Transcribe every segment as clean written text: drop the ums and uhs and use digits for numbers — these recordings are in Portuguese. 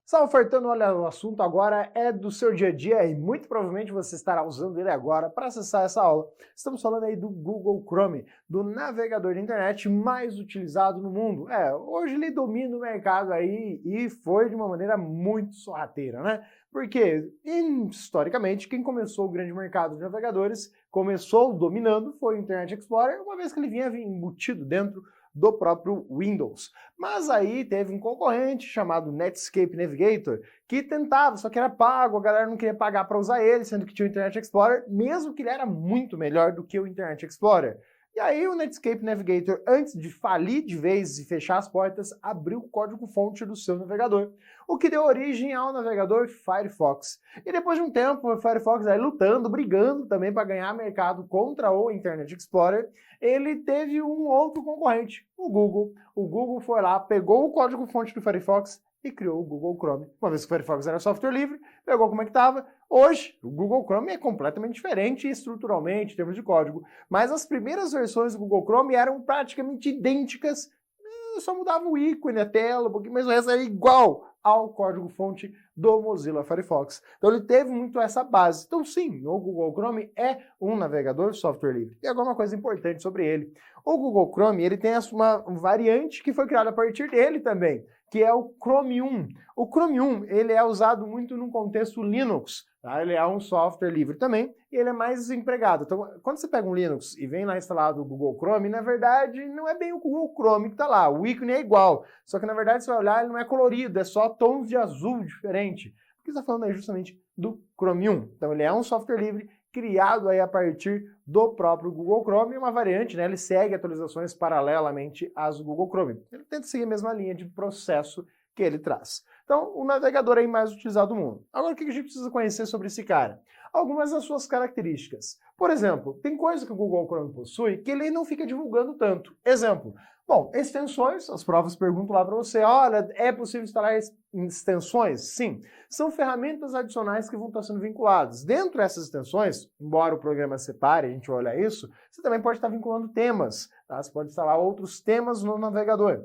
Salve, Fartano! Olha, o assunto agora é do seu dia a dia e muito provavelmente você estará usando ele agora para acessar essa aula. Estamos falando aí do Google Chrome, do navegador de internet mais utilizado no mundo. Hoje ele domina o mercado aí e foi de uma maneira muito sorrateira, né? Porque, historicamente, quem começou o grande mercado de navegadores, começou dominando, foi o Internet Explorer, uma vez que ele vinha embutido dentro do próprio Windows. Mas aí teve um concorrente chamado Netscape Navigator que tentava, só que era pago, a galera não queria pagar para usar ele, sendo que tinha o Internet Explorer, mesmo que ele era muito melhor do que o Internet Explorer. E aí o Netscape Navigator, antes de falir de vez e fechar as portas, abriu o código-fonte do seu navegador, o que deu origem ao navegador Firefox. E depois de um tempo, o Firefox aí lutando, brigando também para ganhar mercado contra o Internet Explorer, ele teve um outro concorrente, o Google. O Google foi lá, pegou o código-fonte do Firefox e criou o Google Chrome. Uma vez que o Firefox era software livre, pegou como é que estava. Hoje, o Google Chrome é completamente diferente estruturalmente, em termos de código, mas as primeiras versões do Google Chrome eram praticamente idênticas, só mudava o ícone, a tela, um pouquinho, mas o resto era igual ao código-fonte do Mozilla Firefox. Então ele teve muito essa base. Então sim, o Google Chrome é um navegador software livre. E agora uma coisa importante sobre ele. O Google Chrome ele tem uma variante que foi criada a partir dele também, que é o Chromium. O Chromium ele é usado muito no contexto Linux. Tá? Ele é um software livre também e ele é mais empregado. Então, quando você pega um Linux e vem lá instalado o Google Chrome, na verdade, não é bem o Google Chrome que está lá. O ícone é igual. Só que, na verdade, você vai olhar, ele não é colorido, é só tons de azul diferente. Porque está falando aí justamente do Chromium. Então, ele é um software livre criado aí a partir do próprio Google Chrome, uma variante, né? Ele segue atualizações paralelamente às do Google Chrome. Ele tenta seguir a mesma linha de processo que ele traz. Então, o navegador aí mais utilizado do mundo. Agora, o que a gente precisa conhecer sobre esse cara? Algumas das suas características. Por exemplo, tem coisa que o Google Chrome possui que ele não fica divulgando tanto. Exemplo, bom, extensões, as provas perguntam lá para você, olha, é possível instalar extensões? Sim, são ferramentas adicionais que vão estar sendo vinculadas. Dentro dessas extensões, embora o programa separe, a gente vai olhar isso, você também pode estar vinculando temas, tá? Você pode instalar outros temas no navegador.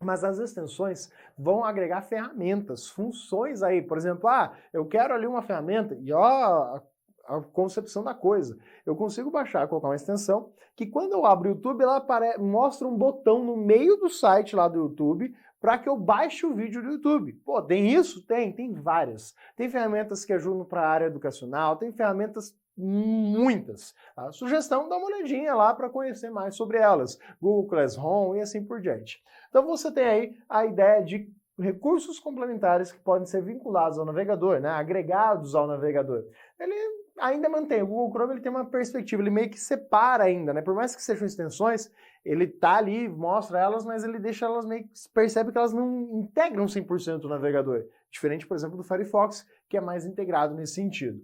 Mas as extensões vão agregar ferramentas, funções aí. Por exemplo, eu quero ali uma ferramenta, e ó, a concepção da coisa. Eu consigo baixar, colocar uma extensão, que quando eu abro o YouTube, ela mostra um botão no meio do site lá do YouTube, para que eu baixe o vídeo do YouTube. Pô, tem isso? Tem várias. Tem ferramentas que ajudam para a área educacional, tem ferramentas muitas. A sugestão, dá uma olhadinha lá para conhecer mais sobre elas. Google Classroom e assim por diante. Então você tem aí a ideia de recursos complementares que podem ser vinculados ao navegador, né, agregados ao navegador. Ele ainda mantém, o Google Chrome ele tem uma perspectiva, ele meio que separa ainda, né, por mais que sejam extensões, ele tá ali, mostra elas, mas ele deixa elas meio que, percebe que elas não integram 100% o navegador. Diferente, por exemplo, do Firefox, que é mais integrado nesse sentido.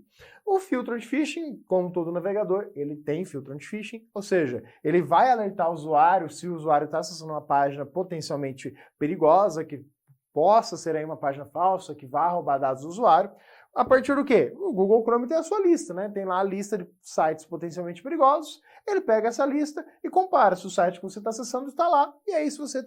O filtro anti-phishing, como todo navegador, ele tem filtro anti-phishing, ou seja, ele vai alertar o usuário se o usuário está acessando uma página potencialmente perigosa, que possa ser aí uma página falsa, que vá roubar dados do usuário. A partir do quê? O Google Chrome tem a sua lista, né? Tem lá a lista de sites potencialmente perigosos, ele pega essa lista e compara se o site que você está acessando está lá, e aí se você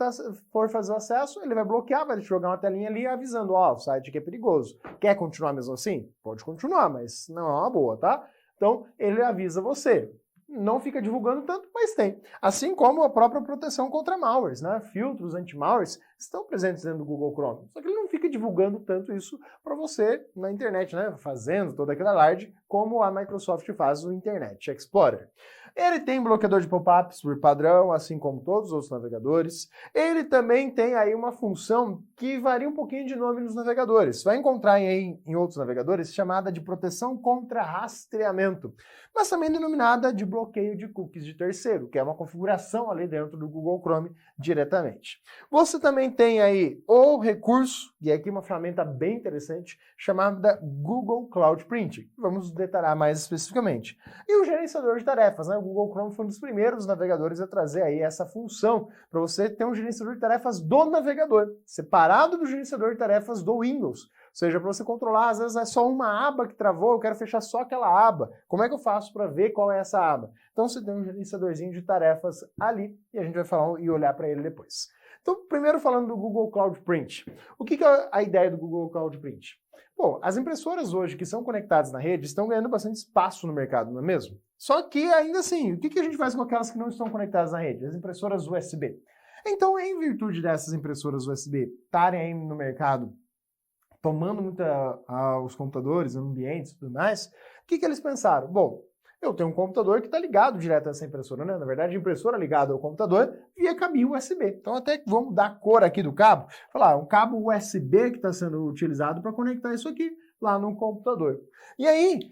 for fazer o acesso, ele vai bloquear, vai te jogar uma telinha ali avisando, ó, o site aqui é perigoso. Quer continuar mesmo assim? Pode continuar, mas não é uma boa, tá? Então, ele avisa você. Não fica divulgando tanto, mas tem. Assim como a própria proteção contra malwares, né? Filtros anti-malwares estão presentes dentro do Google Chrome. Só que ele não fica divulgando tanto isso para você na internet, né? Fazendo toda aquela alarde como a Microsoft faz no Internet Explorer. Ele tem bloqueador de pop-ups por padrão, assim como todos os outros navegadores. Ele também tem aí uma função que varia um pouquinho de nome nos navegadores. Você vai encontrar em outros navegadores chamada de proteção contra rastreamento, mas também denominada de bloqueio de cookies de terceiro, que é uma configuração ali dentro do Google Chrome diretamente. Você também tem aí o recurso, e aqui uma ferramenta bem interessante, chamada Google Cloud Print. Vamos detalhar mais especificamente. E o gerenciador de tarefas, né? O Google Chrome foi um dos primeiros navegadores a trazer aí essa função para você ter um gerenciador de tarefas do navegador, separado do gerenciador de tarefas do Windows. Ou seja, para você controlar, às vezes é só uma aba que travou, eu quero fechar só aquela aba. Como é que eu faço para ver qual é essa aba? Então você tem um gerenciadorzinho de tarefas ali e a gente vai falar e olhar para ele depois. Então, primeiro falando do Google Cloud Print. O que é a ideia do Google Cloud Print? Bom, as impressoras hoje que são conectadas na rede estão ganhando bastante espaço no mercado, não é mesmo? Só que, ainda assim, o que a gente faz com aquelas que não estão conectadas na rede? As impressoras USB. Então, em virtude dessas impressoras USB estarem aí no mercado, tomando muito os computadores, ambientes e tudo mais, o que eles pensaram? Bom, eu tenho um computador que está ligado direto a essa impressora, né? Na verdade, a impressora ligada ao computador via cabinho USB. Então, até vamos mudar a cor aqui do cabo. Falar, um cabo USB que está sendo utilizado para conectar isso aqui lá no computador. E aí,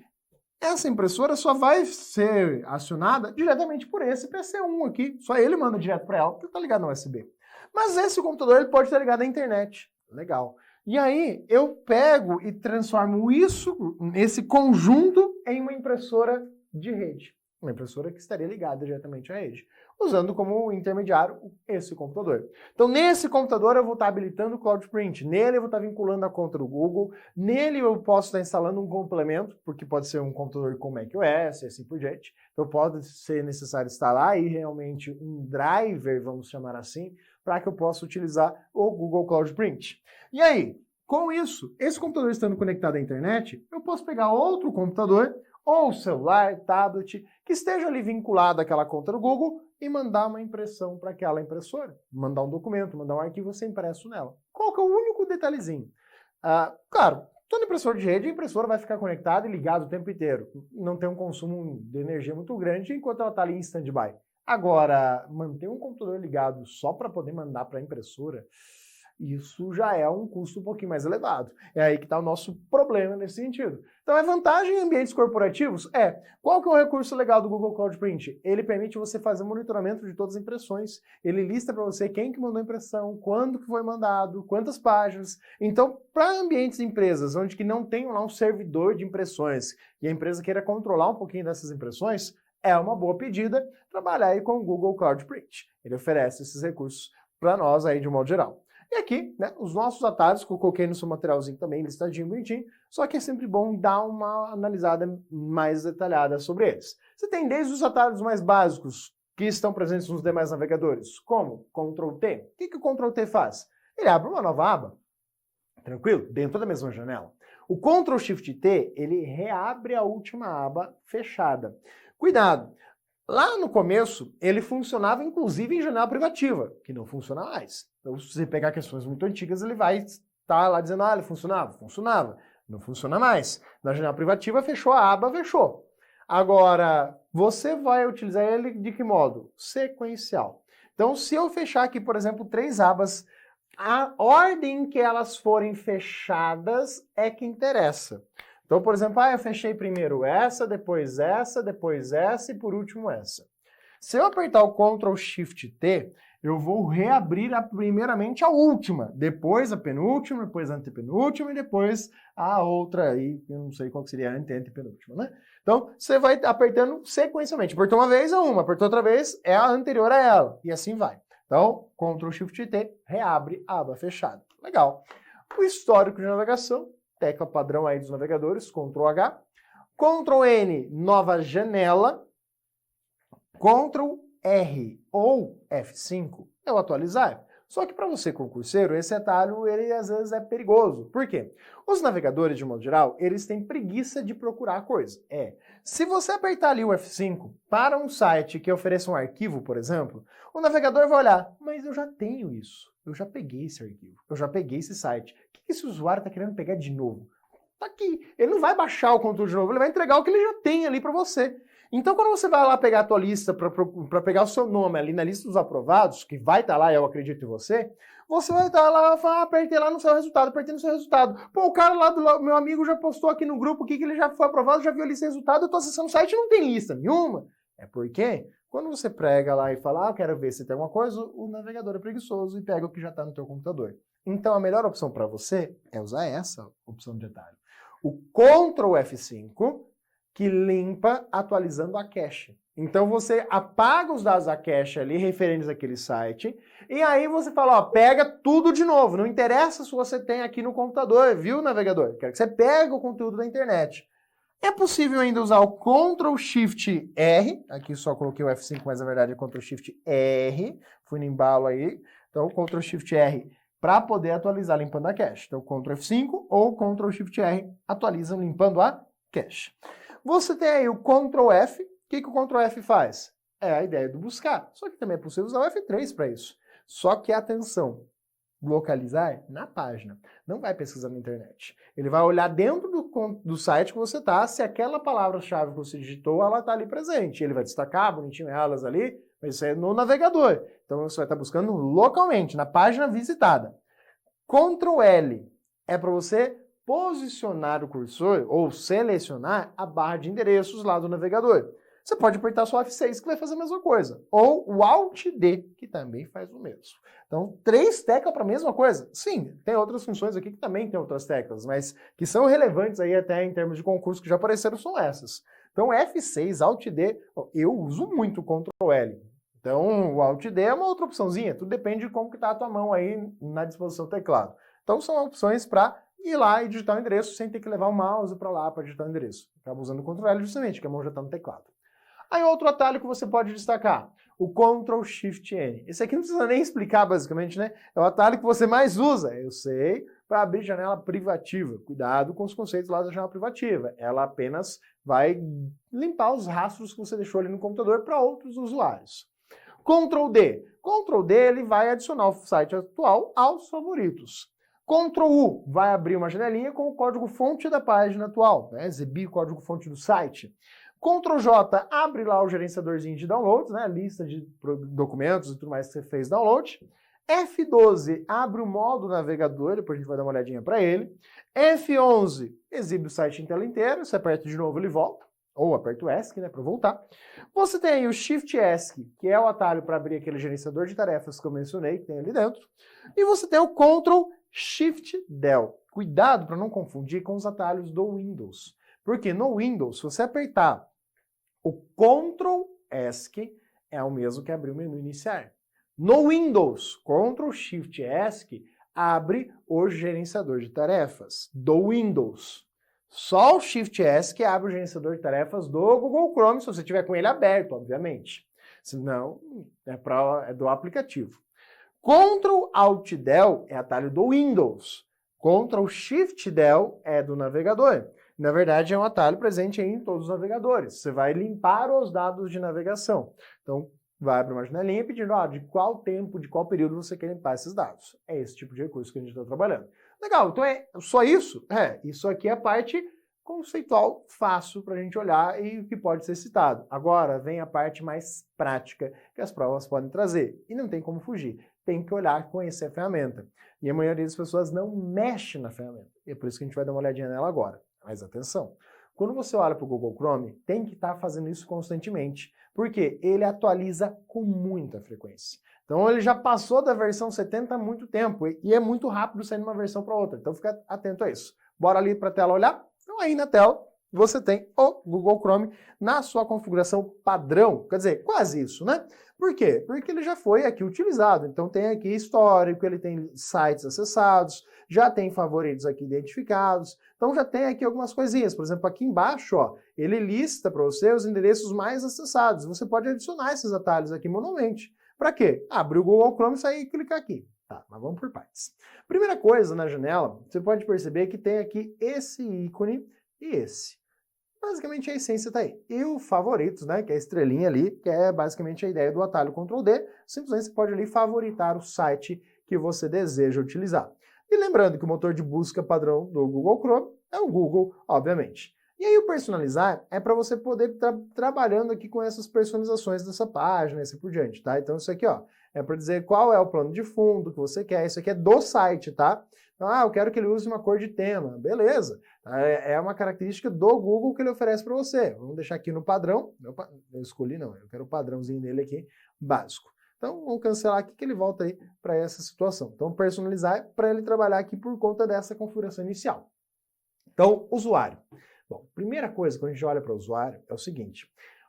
essa impressora só vai ser acionada diretamente por esse PC1 aqui. Só ele manda direto para ela, porque está ligado no USB. Mas esse computador ele pode estar ligado à internet. Legal. E aí, eu pego e transformo esse conjunto, em uma impressora de rede. Uma impressora que estaria ligada diretamente à rede, usando como intermediário esse computador. Então, nesse computador eu vou estar habilitando o Cloud Print, nele eu vou estar vinculando a conta do Google, nele eu posso estar instalando um complemento, porque pode ser um computador com macOS e assim por diante. Então, pode ser necessário instalar aí realmente um driver, vamos chamar assim, para que eu possa utilizar o Google Cloud Print. E aí, com isso, esse computador estando conectado à internet, eu posso pegar outro computador, ou celular, tablet, que esteja ali vinculado àquela conta do Google e mandar uma impressão para aquela impressora. Mandar um documento, mandar um arquivo ser impresso nela. Qual que é o único detalhezinho? Claro, toda impressora de rede, a impressora vai ficar conectada e ligada o tempo inteiro. Não tem um consumo de energia muito grande enquanto ela está ali em stand-by. Agora, manter um computador ligado só para poder mandar para a impressora, isso já é um custo um pouquinho mais elevado. É aí que está o nosso problema nesse sentido. Então, é vantagem em ambientes corporativos? Qual que é o recurso legal do Google Cloud Print? Ele permite você fazer monitoramento de todas as impressões. Ele lista para você quem que mandou a impressão, quando que foi mandado, quantas páginas. Então, para ambientes de empresas onde que não tem lá um servidor de impressões e a empresa queira controlar um pouquinho dessas impressões, é uma boa pedida trabalhar aí com o Google Cloud Print. Ele oferece esses recursos para nós aí de um modo geral. E aqui, né, os nossos atalhos, que eu coloquei no seu materialzinho também, listadinho, bonitinho, só que é sempre bom dar uma analisada mais detalhada sobre eles. Você tem desde os atalhos mais básicos, que estão presentes nos demais navegadores, como Ctrl T. O que o Ctrl T faz? Ele abre uma nova aba, tranquilo, dentro da mesma janela. O Ctrl Shift T, ele reabre a última aba fechada. Cuidado! Lá no começo, ele funcionava inclusive em janela privativa, que não funciona mais. Então, se você pegar questões muito antigas, ele vai estar lá dizendo, ele funcionava. Funcionava. Não funciona mais. Na janela privativa, fechou a aba, fechou. Agora, você vai utilizar ele de que modo? Sequencial. Então, se eu fechar aqui, por exemplo, 3 abas, a ordem que elas forem fechadas é que interessa. Então, por exemplo, eu fechei primeiro essa e por último essa. Se eu apertar o Ctrl Shift T, eu vou reabrir primeiramente a última, depois a penúltima, depois a antepenúltima e depois a outra aí, eu não sei qual que seria a antepenúltima, né? Então, você vai apertando sequencialmente. Apertou uma vez, é uma, apertou outra vez, é a anterior a ela, e assim vai. Então, Ctrl Shift T, reabre a aba fechada. Legal. O histórico de navegação, tecla padrão aí dos navegadores, Ctrl H, Ctrl N, nova janela, Ctrl R ou F5 é o atualizar. Só que para você concurseiro, esse atalho ele às vezes é perigoso. Por quê? Os navegadores, de modo geral, eles têm preguiça de procurar a coisa. Se você apertar ali o F5 para um site que ofereça um arquivo, por exemplo, o navegador vai olhar, mas eu já tenho isso. Eu já peguei esse arquivo, eu já peguei esse site. O que esse usuário está querendo pegar de novo? Tá aqui. Ele não vai baixar o conteúdo de novo, ele vai entregar o que ele já tem ali para você. Então, quando você vai lá pegar a tua lista para pegar o seu nome ali na lista dos aprovados, que vai estar lá, eu acredito em você vai estar lá e falar, apertei lá no seu resultado, apertei no seu resultado. Pô, o cara lá do meu amigo já postou aqui no grupo que ele já foi aprovado, já viu a lista de resultado, eu tô acessando o site e não tem lista nenhuma. É porque quando você prega lá e fala, eu quero ver se tem alguma coisa, o navegador é preguiçoso e pega o que já está no teu computador. Então, a melhor opção para você é usar essa opção de atalho. O Ctrl F5, que limpa atualizando a cache. Então você apaga os dados da cache ali, referentes àquele site, e aí você fala, pega tudo de novo. Não interessa se você tem aqui no computador, viu, navegador? Quero que você pegue o conteúdo da internet. É possível ainda usar o Ctrl Shift R, aqui só coloquei o F5, mas na verdade é Ctrl Shift R, fui no embalo aí, Então, Ctrl Shift R para poder atualizar limpando a cache. Então, Ctrl F5 ou Ctrl Shift R atualizam limpando a cache. Você tem aí o Ctrl F. O que o Ctrl F faz? É a ideia do buscar. Só que também é possível usar o F3 para isso. Só que, atenção, localizar na página. Não vai pesquisar na internet. Ele vai olhar dentro do site que você está, se aquela palavra-chave que você digitou, ela está ali presente. Ele vai destacar bonitinho elas ali, mas isso é no navegador. Então você vai estar buscando localmente, na página visitada. Ctrl L é para você posicionar o cursor ou selecionar a barra de endereços lá do navegador. Você pode apertar só F6 que vai fazer a mesma coisa. Ou o Alt D, que também faz o mesmo. Então, 3 teclas para a mesma coisa? Sim, tem outras funções aqui que também tem outras teclas, mas que são relevantes aí até em termos de concurso que já apareceram são essas. Então, F6, Alt D, eu uso muito o Ctrl L. Então, o Alt D é uma outra opçãozinha, tudo depende de como que está a tua mão aí na disposição do teclado. Então, são opções para ir lá e digitar o endereço sem ter que levar o mouse para lá para digitar o endereço. Acaba usando o Ctrl L justamente, porque a mão já está no teclado. Aí outro atalho que você pode destacar, o Ctrl Shift N. Esse aqui não precisa nem explicar basicamente, né? É o atalho que você mais usa, eu sei, para abrir janela privativa. Cuidado com os conceitos lá da janela privativa. Ela apenas vai limpar os rastros que você deixou ali no computador para outros usuários. Ctrl D. Ctrl D ele vai adicionar o site atual aos favoritos. Ctrl U vai abrir uma janelinha com o código-fonte da página atual, né? Exibir o código-fonte do site. Ctrl J abre lá o gerenciadorzinho de downloads, né? Lista de documentos e tudo mais que você fez download. F12 abre o modo navegador, depois a gente vai dar uma olhadinha para ele. F11 exibe o site em tela inteira, você aperta de novo ele volta, ou aperta o ESC, né, para voltar. Você tem aí o Shift ESC, que é o atalho para abrir aquele gerenciador de tarefas que eu mencionei, que tem ali dentro. E você tem o Ctrl Shift Del. Cuidado para não confundir com os atalhos do Windows. Porque no Windows, se você apertar o Ctrl ESC, é o mesmo que abrir o menu iniciar. No Windows, Ctrl Shift ESC abre o gerenciador de tarefas do Windows. Só o Shift ESC abre o gerenciador de tarefas do Google Chrome, se você tiver com ele aberto, obviamente. Senão, é do aplicativo. Ctrl Alt Del é atalho do Windows. Ctrl Shift Del é do navegador. Na verdade, é um atalho presente em todos os navegadores. Você vai limpar os dados de navegação. Então, vai para uma janelinha pedindo de qual tempo, de qual período você quer limpar esses dados. É esse tipo de recurso que a gente está trabalhando. Legal, então é só isso? Isso aqui é a parte conceitual fácil para a gente olhar e que pode ser citado. Agora vem a parte mais prática que as provas podem trazer. E não tem como fugir. Tem que olhar, conhecer a ferramenta. E a maioria das pessoas não mexe na ferramenta. E é por isso que a gente vai dar uma olhadinha nela agora. Mas atenção, quando você olha para o Google Chrome, tem que estar fazendo isso constantemente, porque ele atualiza com muita frequência. Então ele já passou da versão 70 há muito tempo e é muito rápido sair de uma versão para outra. Então fica atento a isso. Bora ali para a tela olhar? Então aí na tela você tem o Google Chrome na sua configuração padrão. Quer dizer, quase isso, né? Por quê? Porque ele já foi aqui utilizado. Então tem aqui histórico, ele tem sites acessados, já tem favoritos aqui identificados. Então já tem aqui algumas coisinhas. Por exemplo, aqui embaixo, ó, ele lista para você os endereços mais acessados. Você pode adicionar esses atalhos aqui manualmente. Para quê? Abrir o Google Chrome, sair e clicar aqui. Tá, mas vamos por partes. Primeira coisa na janela, você pode perceber que tem aqui esse ícone e esse. Basicamente a essência está aí. E o favoritos, né, que é a estrelinha ali, que é basicamente a ideia do atalho Ctrl D. Simplesmente você pode ali favoritar o site que você deseja utilizar. E lembrando que o motor de busca padrão do Google Chrome é o Google, obviamente. E aí o personalizar é para você poder estar trabalhando aqui com essas personalizações dessa página e assim por diante, tá? Então isso aqui, ó, é para dizer qual é o plano de fundo que você quer. Isso aqui é do site, tá? Então, eu quero que ele use uma cor de tema. Beleza. É uma característica do Google que ele oferece para você. Vamos deixar aqui no padrão. Eu escolhi não, eu quero o padrãozinho dele aqui, básico. Então, vamos cancelar aqui que ele volta aí para essa situação. Então, personalizar é para ele trabalhar aqui por conta dessa configuração inicial. Então, usuário. Bom, primeira coisa quando a gente olha para o usuário é o seguinte.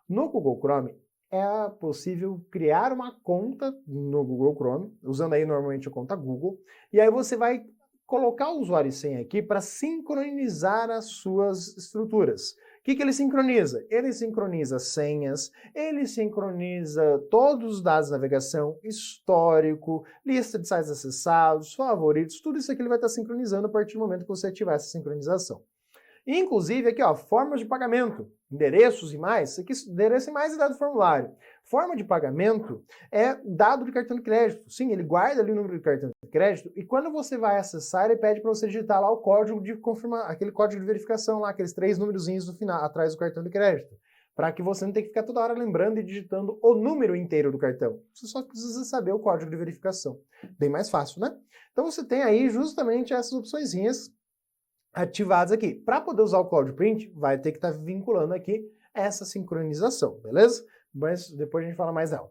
No Google Chrome, é possível criar uma conta no Google Chrome, usando aí normalmente a conta Google, e aí você vai colocar o usuário e senha aqui para sincronizar as suas estruturas. O que ele sincroniza? Ele sincroniza senhas, ele sincroniza todos os dados de navegação, histórico, lista de sites acessados, favoritos, tudo isso aqui ele vai estar sincronizando a partir do momento que você ativar essa sincronização. Inclusive aqui, ó, formas de pagamento, endereços e mais, isso aqui, endereço e mais é dado do formulário. Forma de pagamento é dado de cartão de crédito. Sim, ele guarda ali o número de cartão de crédito e quando você vai acessar, ele pede para você digitar lá o código de confirmação, aquele código de verificação lá, aqueles 3 númerozinhos no final, atrás do cartão de crédito. Para que você não tenha que ficar toda hora lembrando e digitando o número inteiro do cartão. Você só precisa saber o código de verificação. Bem mais fácil, né? Então você tem aí justamente essas opçõezinhas ativadas aqui. Para poder usar o Cloud Print, vai ter que estar vinculando aqui essa sincronização, beleza? Mas depois a gente fala mais dela.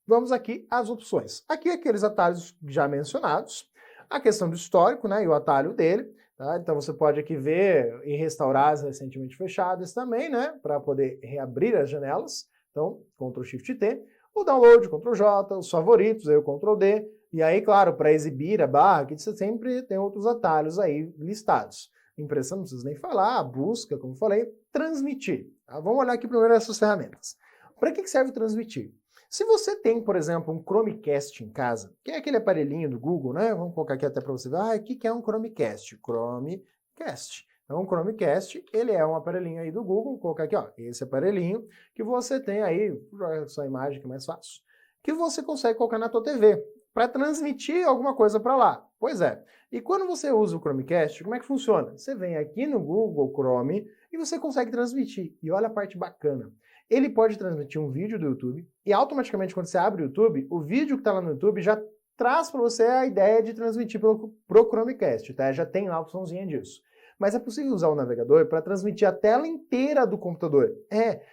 Vamos aqui às opções. Aqui aqueles atalhos já mencionados, a questão do histórico, né, e o atalho dele, tá? Então você pode aqui ver e restaurar as recentemente fechadas também, né, para poder reabrir as janelas. Então, Ctrl Shift T, o download, Ctrl J, os favoritos, aí o Ctrl D, e aí, claro, para exibir a barra, aqui você sempre tem outros atalhos aí listados. Impressão, não precisa nem falar, busca, como falei, transmitir. Tá? Vamos olhar aqui primeiro essas ferramentas. Para que serve o transmitir? Se você tem, por exemplo, um Chromecast em casa, que é aquele aparelhinho do Google, né? Vamos colocar aqui até para você ver. O que é um Chromecast? Chromecast. Então, o Chromecast, ele é um aparelhinho aí do Google, vou colocar aqui, ó, esse aparelhinho, que você tem aí, só a imagem que é mais fácil, que você consegue colocar na tua TV, para transmitir alguma coisa para lá. Pois é. E quando você usa o Chromecast, como é que funciona? Você vem aqui no Google Chrome e você consegue transmitir. E olha a parte bacana. Ele pode transmitir um vídeo do YouTube e automaticamente quando você abre o YouTube, o vídeo que está lá no YouTube já traz para você a ideia de transmitir pro Chromecast, tá? Já tem lá a opçãozinha disso. Mas é possível usar o navegador para transmitir a tela inteira do computador.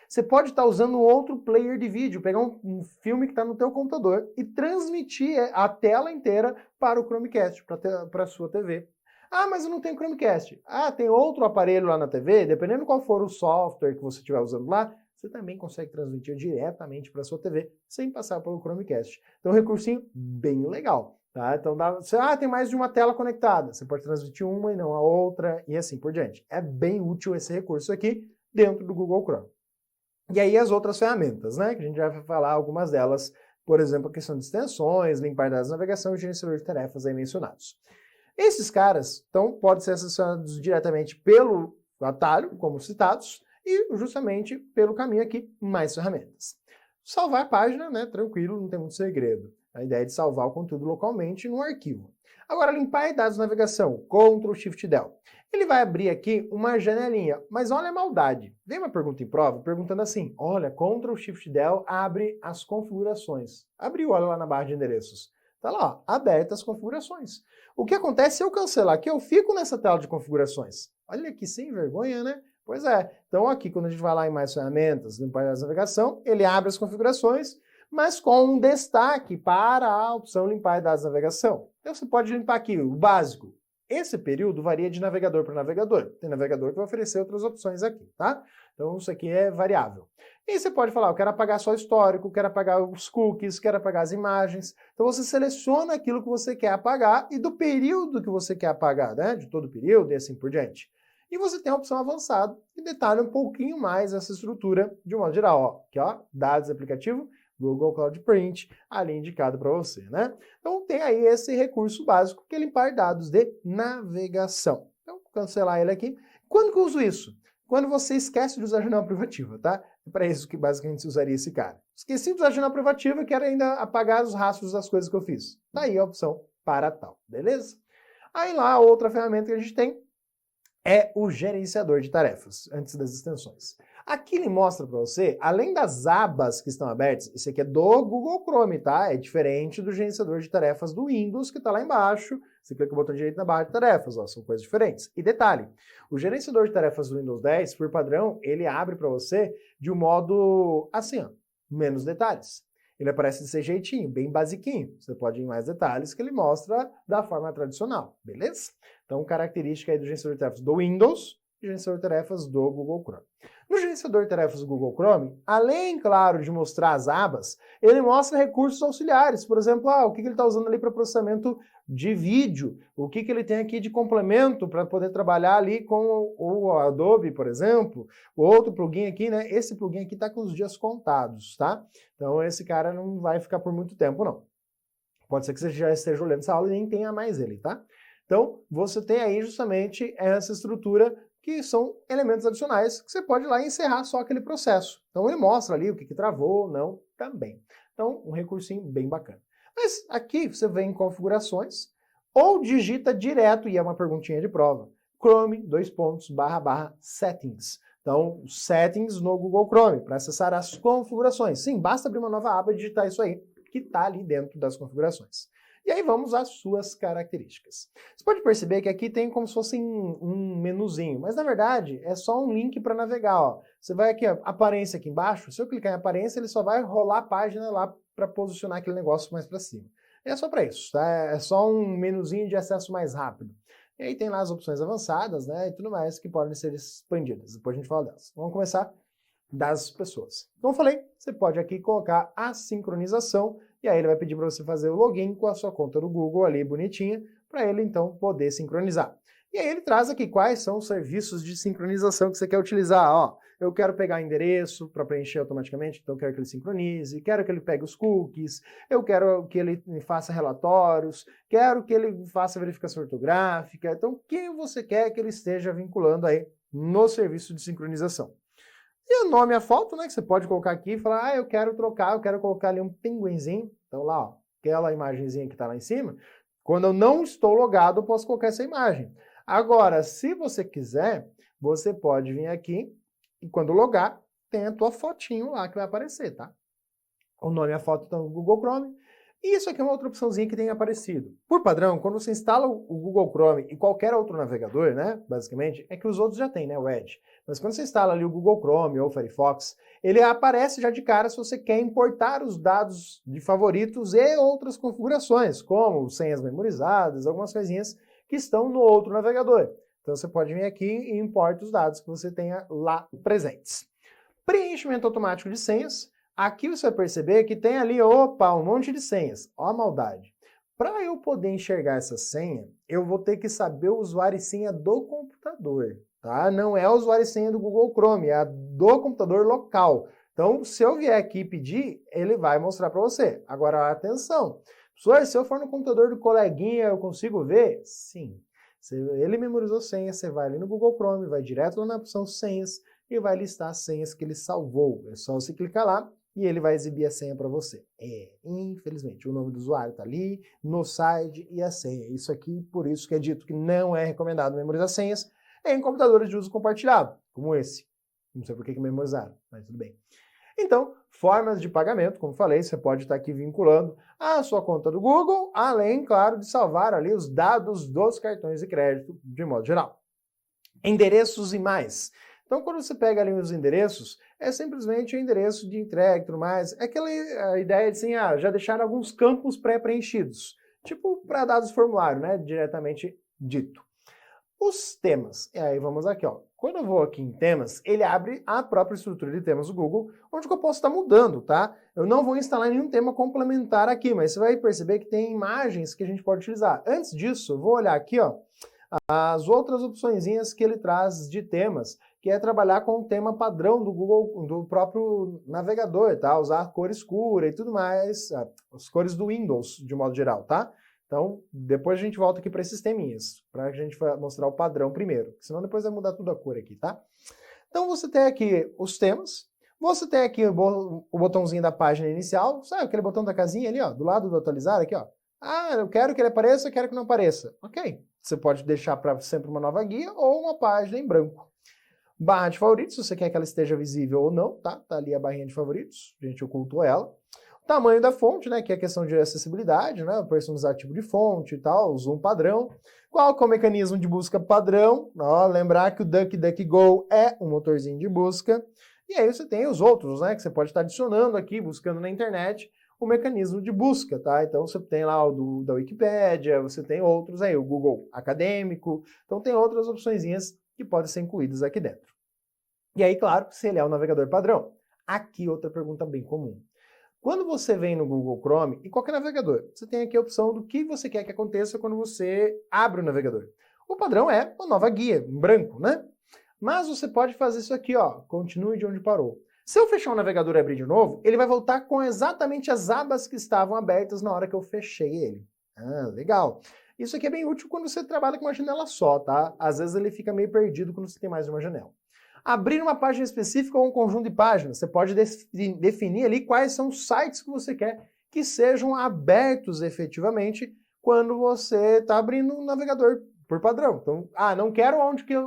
Você pode estar usando um outro player de vídeo, pegar um filme que está no teu computador e transmitir a tela inteira para o Chromecast, para a sua TV. Ah, mas eu não tenho Chromecast. Ah, tem outro aparelho lá na TV, dependendo qual for o software que você estiver usando lá, você também consegue transmitir diretamente para a sua TV, sem passar pelo Chromecast. Então, um recursinho bem legal. Tá? Então, tem mais de uma tela conectada. Você pode transmitir uma e não a outra, e assim por diante. É bem útil esse recurso aqui dentro do Google Chrome. E aí as outras ferramentas, né? Que a gente já vai falar algumas delas. Por exemplo, a questão de extensões, limpar dados de navegação e gerenciador de tarefas aí mencionados. Esses caras, então, podem ser acessados diretamente pelo atalho, como citados, e justamente pelo caminho aqui, mais ferramentas. Salvar a página, né? Tranquilo, não tem muito segredo. A ideia é de salvar o conteúdo localmente no arquivo. Agora, limpar dados de navegação, Ctrl Shift Del. Ele vai abrir aqui uma janelinha, mas olha a maldade. Vem uma pergunta em prova perguntando assim, olha, Ctrl Shift Del abre as configurações. Abriu, olha lá na barra de endereços. Tá lá, ó, abertas as configurações. O que acontece se eu cancelar aqui, eu fico nessa tela de configurações. Olha que sem vergonha, né? Pois é. Então aqui, quando a gente vai lá em mais ferramentas, limpar dados de navegação, ele abre as configurações, mas com um destaque para a opção limpar dados de navegação. Então você pode limpar aqui o básico. Esse período varia de navegador para navegador. Tem navegador que vai oferecer outras opções aqui, tá? Então isso aqui é variável. E você pode falar, eu quero apagar só o histórico, quero apagar os cookies, quero apagar as imagens. Então você seleciona aquilo que você quer apagar e do período que você quer apagar, né? De todo o período e assim por diante. E você tem a opção avançada, que detalha um pouquinho mais essa estrutura de um modo geral. Ó, aqui, ó, dados aplicativo, Google Cloud Print, ali indicado para você, né? Então tem aí esse recurso básico que é limpar dados de navegação. Então, vou cancelar ele aqui. Quando que eu uso isso? Quando você esquece de usar a janela privativa, tá? É para isso que basicamente se usaria esse cara. Esqueci de usar a janela privativa e quero ainda apagar os rastros das coisas que eu fiz. Daí a opção para tal, beleza? Aí lá, a outra ferramenta que a gente tem é o gerenciador de tarefas, antes das extensões. Aqui ele mostra para você, além das abas que estão abertas, isso aqui é do Google Chrome, tá? É diferente do gerenciador de tarefas do Windows, que está lá embaixo. Você clica o botão direito na barra de tarefas, ó, são coisas diferentes. E detalhe, o gerenciador de tarefas do Windows 10, por padrão, ele abre para você de um modo assim, ó, menos detalhes. Ele aparece desse jeitinho, bem basiquinho. Você pode ir em mais detalhes que ele mostra da forma tradicional, beleza? Então, característica aí do gerenciador de tarefas do Windows, gerenciador de tarefas do Google Chrome. No gerenciador de tarefas do Google Chrome, além, claro, de mostrar as abas, ele mostra recursos auxiliares. Por exemplo, o que ele está usando ali para processamento de vídeo, o que ele tem aqui de complemento para poder trabalhar ali com o Adobe, por exemplo, o outro plugin aqui, né? Esse plugin aqui está com os dias contados, tá? Então esse cara não vai ficar por muito tempo, não. Pode ser que você já esteja olhando essa aula e nem tenha mais ele, tá? Então, você tem aí justamente essa estrutura que são elementos adicionais que você pode ir lá e encerrar só aquele processo. Então, ele mostra ali o que travou, não, também. Então, um recursinho bem bacana. Mas aqui você vem em configurações ou digita direto, e é uma perguntinha de prova, Chrome, //settings. Então, settings no Google Chrome, para acessar as configurações. Sim, basta abrir uma nova aba e digitar isso aí, que está ali dentro das configurações. E aí vamos às suas características. Você pode perceber que aqui tem como se fosse um menuzinho, mas na verdade é só um link para navegar. Ó. Você vai aqui, ó, aparência aqui embaixo, se eu clicar em aparência, ele só vai rolar a página lá para posicionar aquele negócio mais para cima. É só para isso, tá? É só um menuzinho de acesso mais rápido. E aí tem lá as opções avançadas, né, e tudo mais que podem ser expandidas. Depois a gente fala delas. Vamos começar das pessoas. Como eu falei, você pode aqui colocar a sincronização, e aí ele vai pedir para você fazer o login com a sua conta do Google ali bonitinha, para ele então poder sincronizar. E aí ele traz aqui quais são os serviços de sincronização que você quer utilizar. Ó, eu quero pegar endereço para preencher automaticamente, então eu quero que ele sincronize, quero que ele pegue os cookies, eu quero que ele faça relatórios, quero que ele faça verificação ortográfica. Então, quem você quer que ele esteja vinculando aí no serviço de sincronização? E o nome e a foto, né, que você pode colocar aqui e falar, eu quero trocar, eu quero colocar ali um pinguinzinho. Então lá, ó, aquela imagenzinha que está lá em cima, quando eu não estou logado, eu posso colocar essa imagem. Agora, se você quiser, você pode vir aqui e quando logar, tem a tua fotinho lá que vai aparecer, tá? O nome e a foto estão no Google Chrome. E isso aqui é uma outra opçãozinha que tem aparecido. Por padrão, quando você instala o Google Chrome e qualquer outro navegador, né, basicamente, é que os outros já têm, né, o Edge. Mas quando você instala ali o Google Chrome ou o Firefox, ele aparece já de cara se você quer importar os dados de favoritos e outras configurações, como senhas memorizadas, algumas coisinhas que estão no outro navegador. Então você pode vir aqui e importa os dados que você tenha lá presentes. Preenchimento automático de senhas. Aqui você vai perceber que tem ali, opa, um monte de senhas. Ó a maldade. Para eu poder enxergar essa senha, eu vou ter que saber o usuário e senha do computador, tá? Não é o usuário e senha do Google Chrome, é a do computador local. Então, se eu vier aqui e pedir, ele vai mostrar para você. Agora, atenção. Se eu for no computador do coleguinha, eu consigo ver? Sim. Se ele memorizou senhas, você vai ali no Google Chrome, vai direto lá na opção senhas e vai listar as senhas que ele salvou. É só você clicar lá e ele vai exibir a senha para você. Infelizmente, o nome do usuário está ali, no site e a senha. Isso aqui, por isso que é dito que não é recomendado memorizar senhas em computadores de uso compartilhado, como esse. Não sei por que memorizaram, mas tudo bem. Então, formas de pagamento, como falei, você pode estar aqui vinculando a sua conta do Google, além, claro, de salvar ali os dados dos cartões de crédito de modo geral. Endereços e mais. Então, quando você pega ali os endereços, é simplesmente o endereço de entrega e tudo mais. É aquela ideia de assim, já deixaram alguns campos pré-preenchidos. Tipo para dados de formulário, né? Diretamente dito. Os temas. E aí vamos aqui, ó. Quando eu vou aqui em temas, ele abre a própria estrutura de temas do Google, onde eu posso estar mudando, tá? Eu não vou instalar nenhum tema complementar aqui, mas você vai perceber que tem imagens que a gente pode utilizar. Antes disso, eu vou olhar aqui, ó, as outras opçõezinhas que ele traz de temas, que é trabalhar com o tema padrão do Google, do próprio navegador, tá? Usar cor escura e tudo mais, as cores do Windows, de modo geral, tá? Então, depois a gente volta aqui para esses teminhas, para a gente mostrar o padrão primeiro, senão depois vai mudar tudo a cor aqui, tá? Então, você tem aqui os temas, você tem aqui o botãozinho da página inicial, sabe aquele botão da casinha ali, ó, do lado do atualizar, aqui, ó. Eu quero que ele apareça, eu quero que não apareça. Ok, você pode deixar para sempre uma nova guia ou uma página em branco. Barra de favoritos, se você quer que ela esteja visível ou não, tá? Tá ali a barrinha de favoritos, a gente ocultou ela. Tamanho da fonte, né, que é a questão de acessibilidade, né, personalizar tipo de fonte e tal, o zoom padrão. Qual que é o mecanismo de busca padrão? Lembrar que o DuckDuckGo é um motorzinho de busca. E aí você tem os outros, né, que você pode estar adicionando aqui, buscando na internet, o mecanismo de busca, tá? Então você tem lá o da Wikipédia, você tem outros aí, o Google Acadêmico, então tem outras opçõezinhas que podem ser incluídas aqui dentro. E aí, claro, se ele é um navegador padrão. Aqui outra pergunta bem comum. Quando você vem no Google Chrome, e qualquer navegador, você tem aqui a opção do que você quer que aconteça quando você abre o navegador. O padrão é uma nova guia, em branco, né? Mas você pode fazer isso aqui, ó, continue de onde parou. Se eu fechar o navegador e abrir de novo, ele vai voltar com exatamente as abas que estavam abertas na hora que eu fechei ele. Ah, legal. Isso aqui é bem útil quando você trabalha com uma janela só, tá? Às vezes ele fica meio perdido quando você tem mais de uma janela. Abrir uma página específica ou um conjunto de páginas, você pode definir ali quais são os sites que você quer que sejam abertos efetivamente quando você está abrindo um navegador por padrão. Então, não quero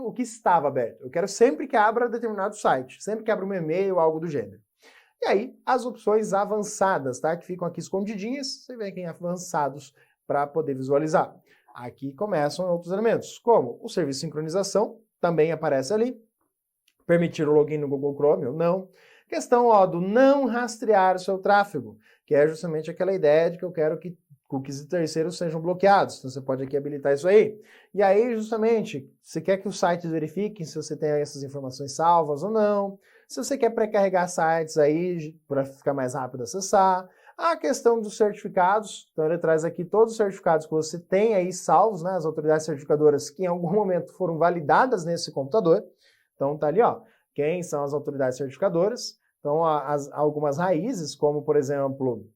o que estava aberto. Eu quero sempre que abra determinado site, sempre que abra um e-mail ou algo do gênero. E aí, as opções avançadas, tá? Que ficam aqui escondidinhas, você vem aqui em avançados para poder visualizar. Aqui começam outros elementos, como o serviço de sincronização, também aparece ali. Permitir o login no Google Chrome ou não. Questão do não rastrear o seu tráfego, que é justamente aquela ideia de que eu quero que cookies de terceiros sejam bloqueados. Então você pode aqui habilitar isso aí. E aí, justamente, você quer que os sites verifiquem se você tem essas informações salvas ou não. Se você quer pré-carregar sites aí para ficar mais rápido acessar. A questão dos certificados, então ele traz aqui todos os certificados que você tem aí salvos, né? As autoridades certificadoras que em algum momento foram validadas nesse computador. Então tá ali, ó, quem são as autoridades certificadoras. Então algumas raízes, como por exemplo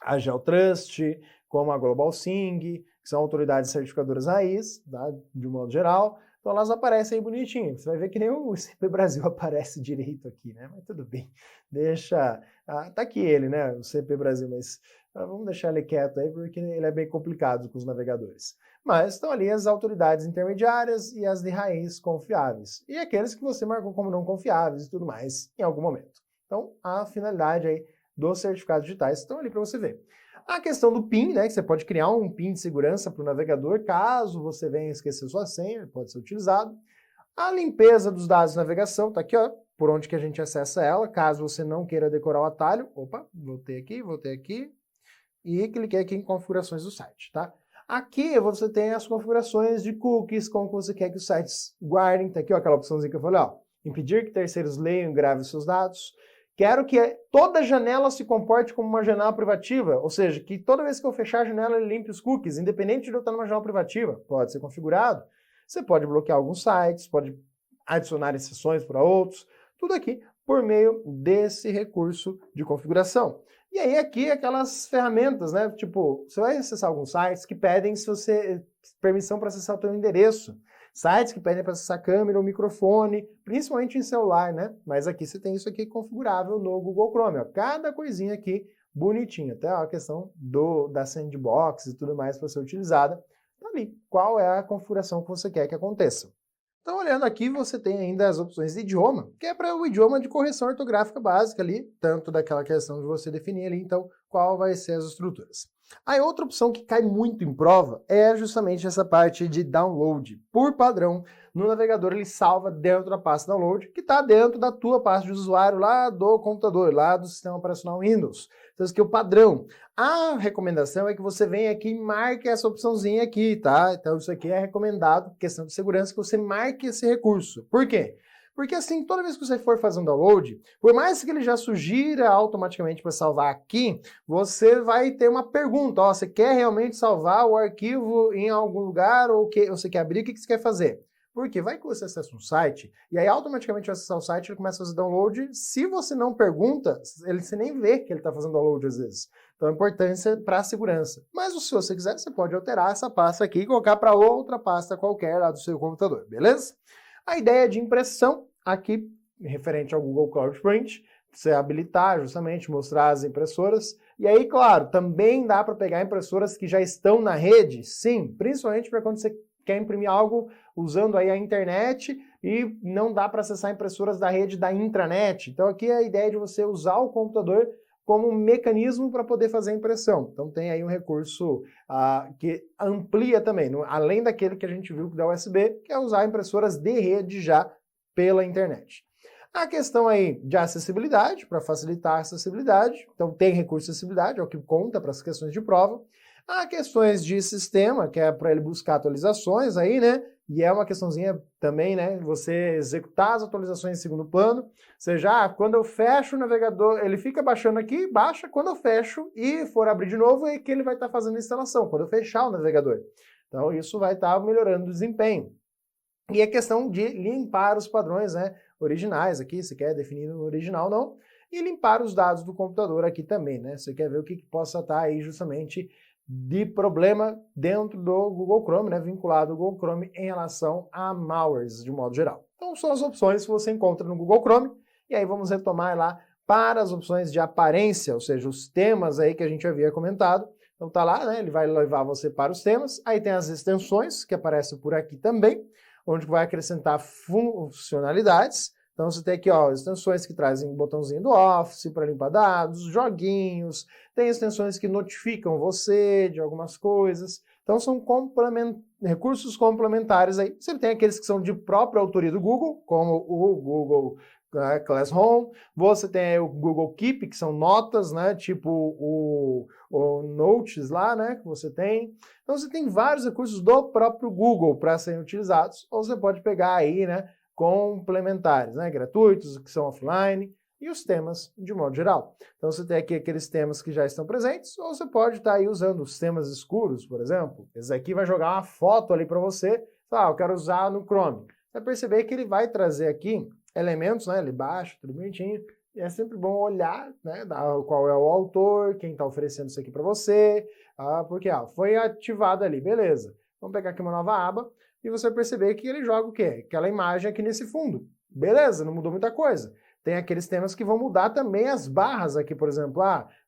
a Geotrust, como a GlobalSig, que são autoridades certificadoras raiz, tá, de um modo geral. Então elas aparecem aí bonitinho. Você vai ver que nem o CP Brasil aparece direito aqui, né? Mas tudo bem. Deixa... tá aqui ele, né? O CP Brasil, mas vamos deixar ele quieto aí porque ele é bem complicado com os navegadores. Mas estão ali as autoridades intermediárias e as de raiz confiáveis. E aqueles que você marcou como não confiáveis e tudo mais em algum momento. Então a finalidade aí dos certificados digitais estão ali para você ver. A questão do PIN, né, que você pode criar um PIN de segurança para o navegador, caso você venha esquecer sua senha, pode ser utilizado. A limpeza dos dados de navegação, tá aqui, ó, por onde que a gente acessa ela, caso você não queira decorar o atalho. Opa, voltei aqui, e cliquei aqui em configurações do site, tá? Aqui você tem as configurações de cookies, como você quer que os sites guardem, tá aqui, ó, aquela opçãozinha que eu falei, ó, impedir que terceiros leiam e gravem seus dados. Quero que toda janela se comporte como uma janela privativa, ou seja, que toda vez que eu fechar a janela ele limpe os cookies, independente de eu estar numa janela privativa. Pode ser configurado. Você pode bloquear alguns sites, pode adicionar exceções para outros, tudo aqui por meio desse recurso de configuração. E aí aqui aquelas ferramentas, né? Tipo, você vai acessar alguns sites que pedem permissão para acessar o teu endereço. Sites que pedem para acessar câmera ou microfone, principalmente em celular, né? Mas aqui você tem isso aqui configurável no Google Chrome, ó. Cada coisinha aqui bonitinha, até a questão da sandbox e tudo mais para ser utilizada. Tá ali, qual é a configuração que você quer que aconteça. Então, olhando aqui, você tem ainda as opções de idioma, que é para o idioma de correção ortográfica básica ali, tanto daquela questão de você definir ali, então, qual vai ser as estruturas. Aí outra opção que cai muito em prova é justamente essa parte de download. Por padrão, no navegador ele salva dentro da pasta download, que está dentro da tua pasta de usuário lá do computador, lá do sistema operacional Windows. Então isso aqui é o padrão. A recomendação é que você venha aqui e marque essa opçãozinha aqui, tá? Então isso aqui é recomendado, questão de segurança, que você marque esse recurso. Por quê? Porque assim, toda vez que você for fazer um download, por mais que ele já sugira automaticamente para salvar aqui, você vai ter uma pergunta, ó, você quer realmente salvar o arquivo em algum lugar ou que você quer abrir, o que você quer fazer? Porque vai que você acessa um site, e aí automaticamente ao acessar o site ele começa a fazer download, se você não pergunta, você nem vê que ele está fazendo download às vezes. Então a importância para a segurança. Mas se você quiser, você pode alterar essa pasta aqui e colocar para outra pasta qualquer lá do seu computador, beleza? A ideia de impressão, aqui, referente ao Google Cloud Print, você habilitar justamente, mostrar as impressoras. E aí, claro, também dá para pegar impressoras que já estão na rede, sim, principalmente para quando você quer imprimir algo usando aí a internet e não dá para acessar impressoras da rede da intranet. Então aqui é a ideia de você usar o computador como um mecanismo para poder fazer a impressão. Então tem aí um recurso que amplia também, além daquele que a gente viu da USB, que é usar impressoras de rede já pela internet. A questão aí de acessibilidade, para facilitar a acessibilidade, então tem recurso de acessibilidade, é o que conta para as questões de prova. Há questões de sistema, que é para ele buscar atualizações aí, né? e é uma questãozinha também, né, você executar as atualizações em segundo plano, ou seja, quando eu fecho o navegador, ele fica baixando aqui, baixa, quando eu fecho e for abrir de novo, é que ele vai estar fazendo a instalação, quando eu fechar o navegador. Então isso vai estar melhorando o desempenho. E a questão de limpar os padrões, né, originais aqui, se quer definir no original ou não, e limpar os dados do computador aqui também, né? Você quer ver o que possa estar aí justamente de problema dentro do Google Chrome, né, vinculado ao Google Chrome em relação a malwares de modo geral. Então são as opções que você encontra no Google Chrome, e aí vamos retomar lá para as opções de aparência, ou seja, os temas aí que a gente havia comentado. Então tá lá, né, ele vai levar você para os temas, aí tem as extensões que aparecem por aqui também, onde vai acrescentar funcionalidades. Então você tem aqui, ó, extensões que trazem um botãozinho do Office para limpar dados, joguinhos, tem extensões que notificam você de algumas coisas. Então são recursos complementares aí. Você tem aqueles que são de própria autoria do Google, como o Google Classroom, você tem o Google Keep, que são notas, né, tipo o Notes lá, né, que você tem. Então você tem vários recursos do próprio Google para serem utilizados, ou você pode pegar aí, né, complementares, né, gratuitos, que são offline, e os temas de modo geral. Então você tem aqui aqueles temas que já estão presentes, ou você pode estar aí usando os temas escuros, por exemplo. Esse aqui vai jogar uma foto ali para você, eu quero usar no Chrome. Você vai perceber que ele vai trazer aqui elementos, né, ali embaixo, tudo bonitinho, e é sempre bom olhar, né, qual é o autor, quem está oferecendo isso aqui para você, porque foi ativado ali, beleza. Vamos pegar aqui uma nova aba, e você vai perceber que ele joga o quê? Aquela imagem aqui nesse fundo. Beleza, não mudou muita coisa. Tem aqueles temas que vão mudar também as barras aqui, por exemplo,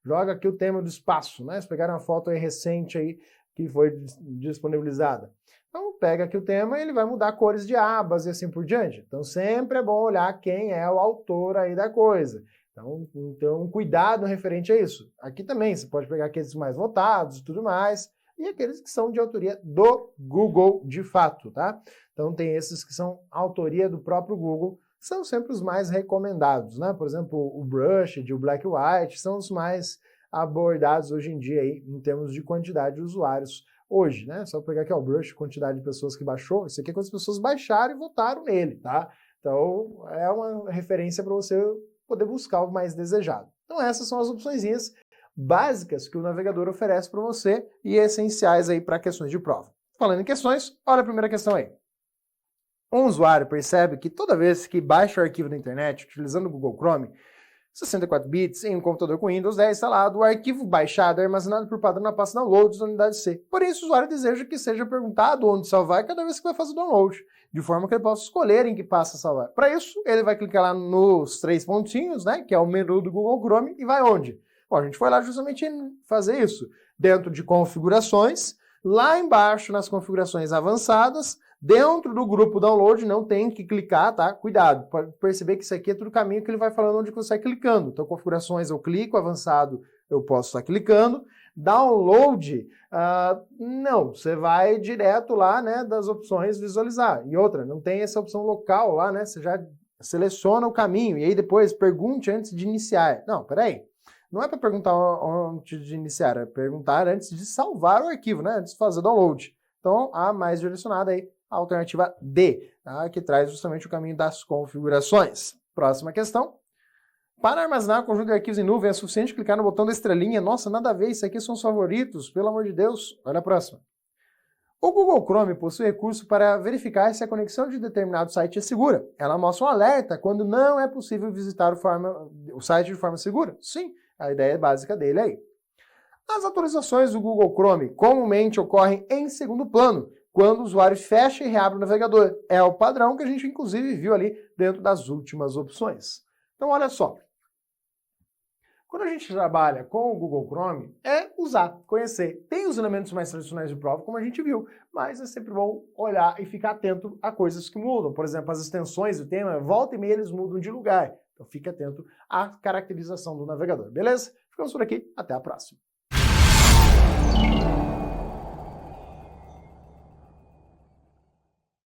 joga aqui o tema do espaço, né? Se pegar uma foto aí recente aí que foi disponibilizada. Então pega aqui o tema e ele vai mudar cores de abas e assim por diante. Então sempre é bom olhar quem é o autor aí da coisa. Então cuidado referente a isso. Aqui também você pode pegar aqueles mais votados e tudo mais, e aqueles que são de autoria do Google de fato, tá? Então tem esses que são autoria do próprio Google, são sempre os mais recomendados, né? Por exemplo, o Brushed, o Black White, são os mais abordados hoje em dia aí, em termos de quantidade de usuários hoje, né? Só pegar aqui o Brush, quantidade de pessoas que baixou, isso aqui é quantas pessoas baixaram e votaram nele, tá? Então é uma referência para você poder buscar o mais desejado. Então essas são as opçõezinhas básicas que o navegador oferece para você e essenciais aí para questões de prova. Falando em questões, olha a primeira questão aí. Um usuário percebe que toda vez que baixa o arquivo da internet utilizando o Google Chrome, 64 bits em um computador com Windows 10 instalado, o arquivo baixado é armazenado por padrão na pasta downloads da unidade C. Porém, esse usuário deseja que seja perguntado onde salvar cada vez que vai fazer o download, de forma que ele possa escolher em que pasta salvar. Para isso, ele vai clicar lá nos 3 pontinhos, né, que é o menu do Google Chrome, e vai onde? Bom, a gente foi lá justamente fazer isso, dentro de configurações, lá embaixo nas configurações avançadas, dentro do grupo download, não tem que clicar, tá? Cuidado, pode perceber que isso aqui é tudo caminho que ele vai falando onde você vai clicando. Então, configurações eu clico, avançado eu posso estar clicando. Download, não, você vai direto lá, né, das opções visualizar. E outra, não tem essa opção local lá, né? Você já seleciona o caminho e aí depois pergunte antes de iniciar. Não, peraí. Não é para perguntar antes de iniciar, é perguntar antes de salvar o arquivo, né? Antes de fazer o download. Então, a mais direcionada aí, a alternativa D, tá? Que traz justamente o caminho das configurações. Próxima questão. Para armazenar o conjunto de arquivos em nuvem, é suficiente clicar no botão da estrelinha. Nossa, nada a ver, isso aqui são os favoritos, pelo amor de Deus. Olha a próxima. O Google Chrome possui recurso para verificar se a conexão de determinado site é segura. Ela mostra um alerta quando não é possível visitar o site de forma segura. Sim, a ideia básica dele é aí. As atualizações do Google Chrome comumente ocorrem em segundo plano, quando o usuário fecha e reabre o navegador. É o padrão que a gente inclusive viu ali dentro das últimas opções. Então olha só. Quando a gente trabalha com o Google Chrome, é usar, conhecer. Tem os elementos mais tradicionais de prova, como a gente viu, mas é sempre bom olhar e ficar atento a coisas que mudam. Por exemplo, as extensões do tema, volta e meia eles mudam de lugar. Então fique atento à caracterização do navegador, beleza? Ficamos por aqui, até a próxima.